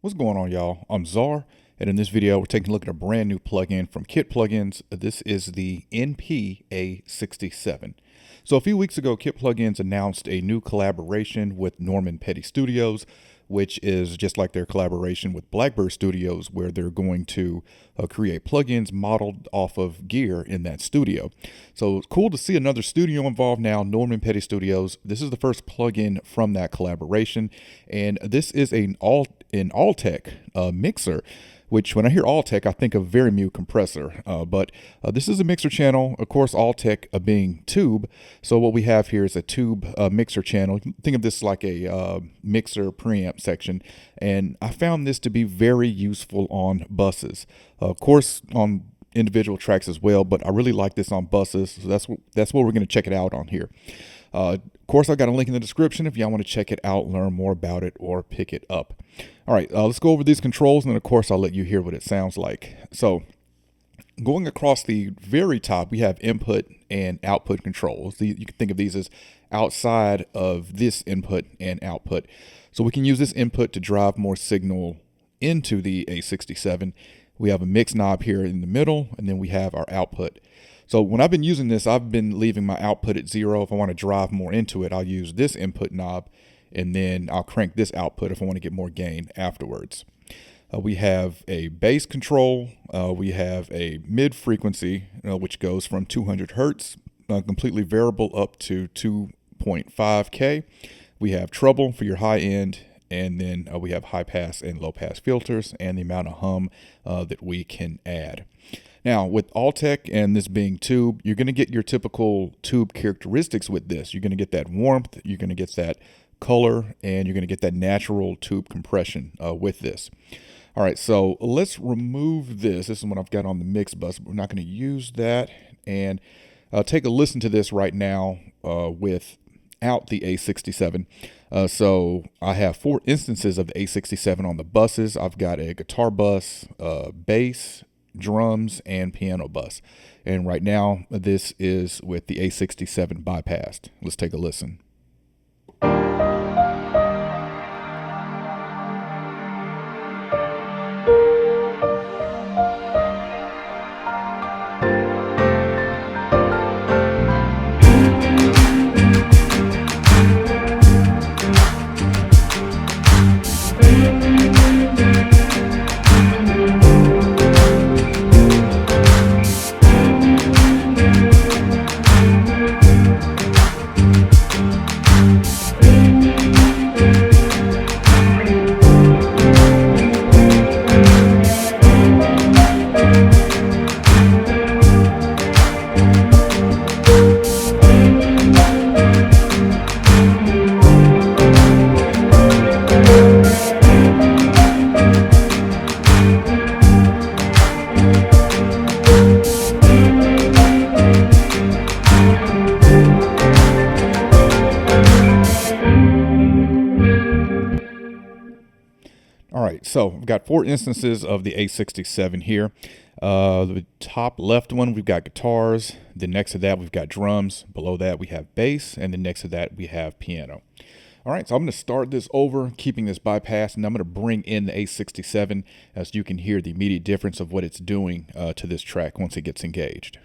What's going on, y'all? I'm Czar, and in this video we're taking a look at a brand new plugin from KIT Plugins. This is the NP A67. So a few weeks ago, KIT Plugins announced a new collaboration with Norman Petty Studios, which is just like their collaboration with Blackbird Studios, where they're going to create plugins modeled off of gear in that studio. So it's cool to see another studio involved now, Norman Petty Studios. This is the first plugin from that collaboration, and this is an all-tech mixer, which when I hear all-tech, I think of very mute compressor, but this is a mixer channel, of course, all-tech being tube. So what we have here is a tube mixer channel. Think of this like a mixer preamp section, and I found this to be very useful on buses. Of course, on individual tracks as well, but I really like this on buses, so that's what we're going to check it out on here. Of course, I've got a link in the description if y'all want to check it out, learn more about it, or pick it up. All right, let's go over these controls, and then, of course, I'll let you hear what it sounds like. So going across the very top, we have input and output controls. You can think of these as outside of this input and output. So we can use this input to drive more signal into the A67. We have a mix knob here in the middle, and then we have our output. So when I've been using this, I've been leaving my output at 0. If I want to drive more into it, I'll use this input knob, and then I'll crank this output if I want to get more gain afterwards. We have a bass control. We have a mid frequency, which goes from 200 hertz, completely variable, up to 2.5K. We have treble for your high end, and then we have high pass and low pass filters, and the amount of hum that we can add. Now, with all-tech and this being tube, you're going to get your typical tube characteristics with this. You're going to get that warmth, you're going to get that color, and you're going to get that natural tube compression with this. All right, so let's remove this. This is what I've got on the mix bus, but we're not going to use that. And take a listen to this right now without the A67. So I have 4 instances of the A67 on the buses. I've got a guitar bus, bass, drums, and piano bus. And right now, this is with the A67 bypassed. Let's take a listen. All right, so we've got 4 instances of the A67 here. The top left one, we've got guitars. Then next to that, we've got drums. Below that, we have bass. And then next to that, we have piano. All right, so I'm going to start this over, keeping this bypassed, and I'm going to bring in the A67 as you can hear the immediate difference of what it's doing to this track once it gets engaged.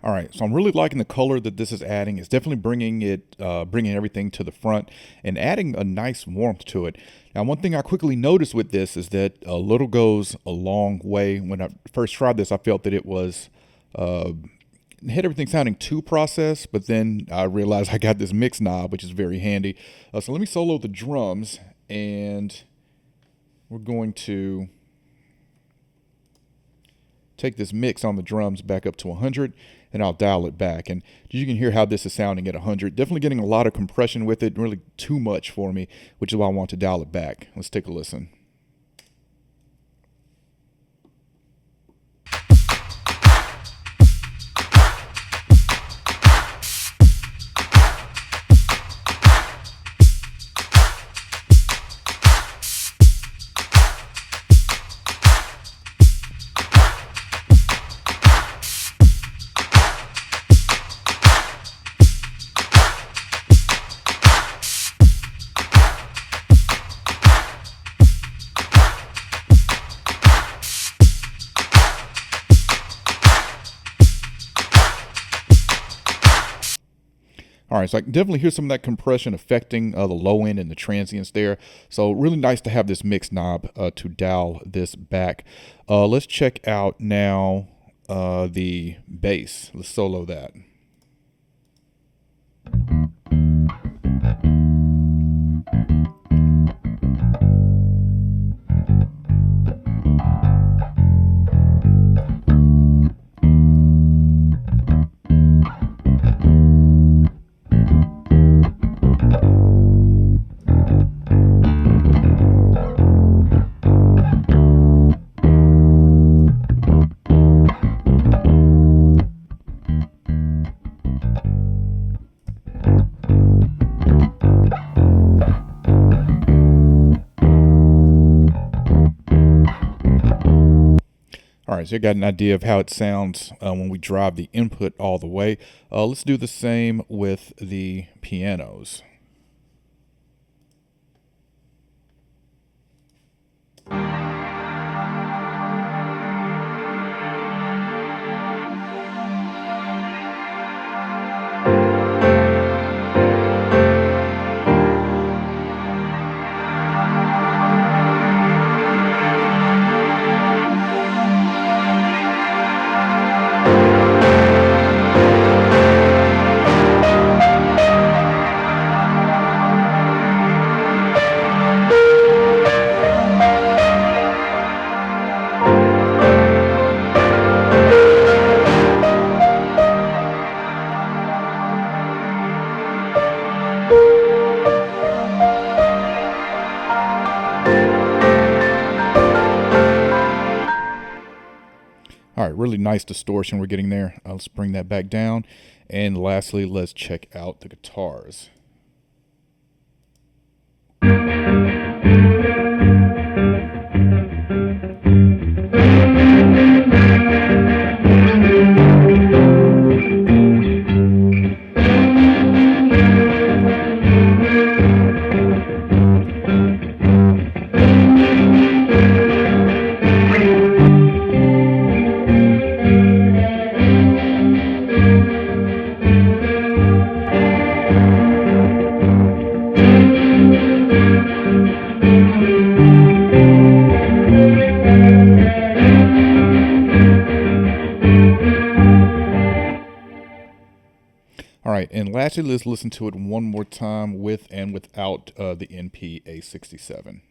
All right, so I'm really liking the color that this is adding. It's definitely bringing everything to the front and adding a nice warmth to it. Now, one thing I quickly noticed with this is that a little goes a long way. When I first tried this, I felt that it was had everything sounding too processed, but then I realized I got this mix knob, which is very handy. So let me solo the drums, and we're going to take this mix on the drums back up to 100, and I'll dial it back. And you can hear how this is sounding at 100. Definitely getting a lot of compression with it, really too much for me, which is why I want to dial it back. Let's take a listen. All right, so I can definitely hear some of that compression affecting the low end and the transients there. So really nice to have this mix knob to dial this back. Let's check out now the bass. Let's solo that. All right, so you got an idea of how it sounds when we drive the input all the way. Let's do the same with the pianos. All right, really nice distortion we're getting there. Let's bring that back down. And lastly, let's check out the guitars. All right, and lastly, let's listen to it one more time with and without the NP A67.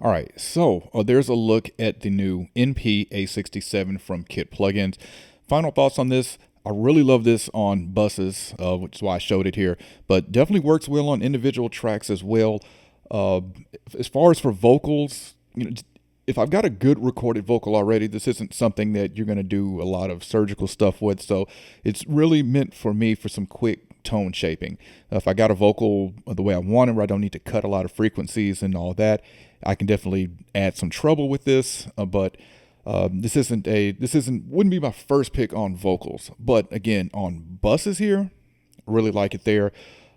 All right, so there's a look at the new NP A67 from KIT Plugins. Final thoughts on this. I really love this on buses, which is why I showed it here, but definitely works well on individual tracks as well. As far as for vocals, if I've got a good recorded vocal already, this isn't something that you're going to do a lot of surgical stuff with. So it's really meant for me for some quick tone shaping. If I got a vocal the way I want it, where I don't need to cut a lot of frequencies and all that, I can definitely add some trouble with this. But this wouldn't be my first pick on vocals. But again, on buses here, really like it there.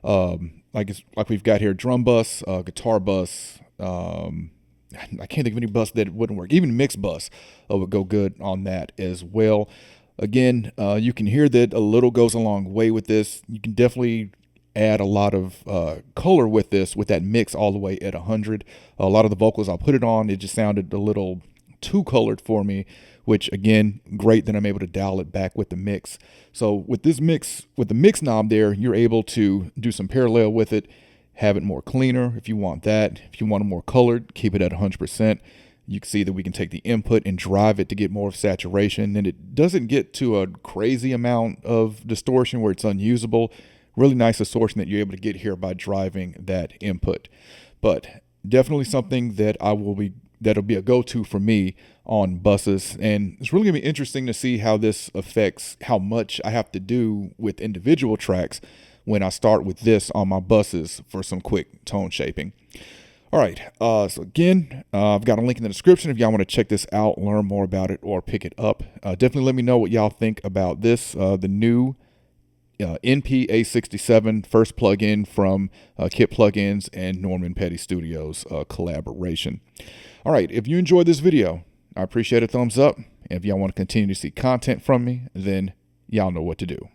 Like we've got here, drum bus, guitar bus. I can't think of any bus that wouldn't work. Even mixed bus would go good on that as well. Again, you can hear that a little goes a long way with this. You can definitely add a lot of color with this, with that mix all the way at 100. A lot of the vocals I'll put it on, it just sounded a little too colored for me, which again, great that I'm able to dial it back with the mix. So with this mix, with the mix knob there, you're able to do some parallel with it, have it more cleaner if you want that. If you want it more colored, keep it at 100%. You can see that we can take the input and drive it to get more of saturation, and it doesn't get to a crazy amount of distortion where it's unusable. Really nice distortion that you're able to get here by driving that input. But definitely something that that'll be a go-to for me on buses, and it's really gonna be interesting to see how this affects how much I have to do with individual tracks when I start with this on my buses for some quick tone shaping. All right, so again, I've got a link in the description if y'all want to check this out, learn more about it, or pick it up. Definitely let me know what y'all think about this, the new NP A67 first plugin from KIT Plugins and Norman Petty Studios collaboration. All right, if you enjoyed this video, I appreciate a thumbs up. And if y'all want to continue to see content from me, then y'all know what to do.